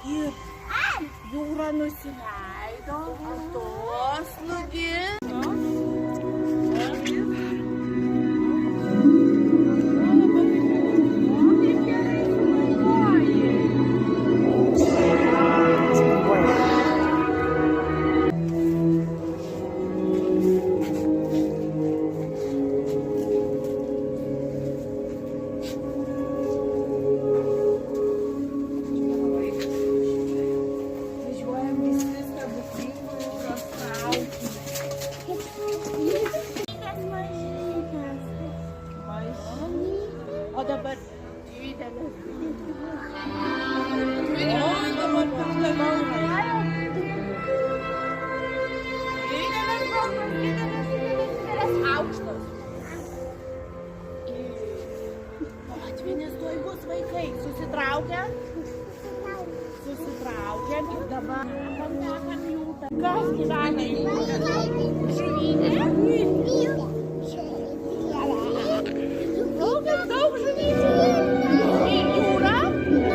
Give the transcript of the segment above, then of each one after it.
Ir jūra nusileido, atoslūgį. O dabar didelės. O dabar didelės aukštos. Potvynis tuoj bus, vaikai. Susitraukiam ir dabar patekam į upę. Kas gyvena į upę? Žuvytė? Daug žuvyčių. Ir jūra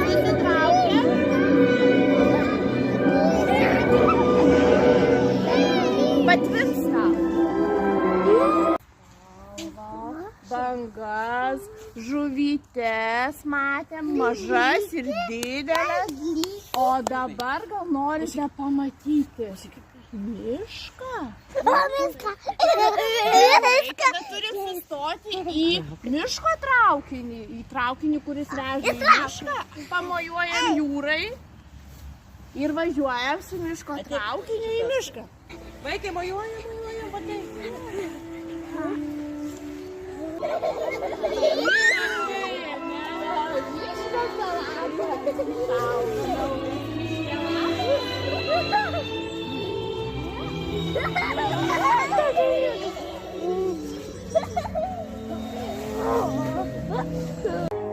susitraukia. Patvirsta. Bangas, žuvytes matėm, mažas ir didelės. O dabar gal norite pamatyti mišką? Tada turim sustoti į miško traukinį, kuris veža į mišką, pamojuojam jūrai ir važiuojam su miško traukiniu į mišką. Vaikai, mojuojam, patai.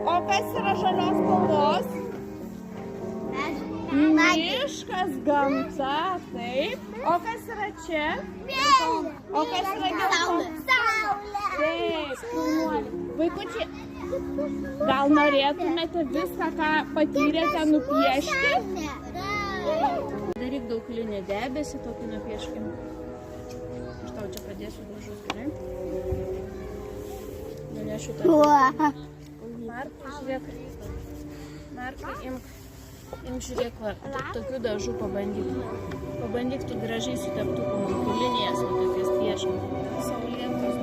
O kas yra žalios spalvos? Miškas, gamta, taip. O kas yra čia? O kas yra geltona? Taip, jaunuoliai. Vaikučiai, gal norėtumėte viską, ką patyrėte, nupiešti? Daryk dauglinį debesį, tokį nupieškim. Aš tau čia padėsiu dažus, gerai? Nunešiu tą. Markai, žiūrėk. Markai, imk žiūrėk, tokių dažų pabandyk. Pabandyk tu gražiai su teptuku linijas, tokias pieškim. Saulėtos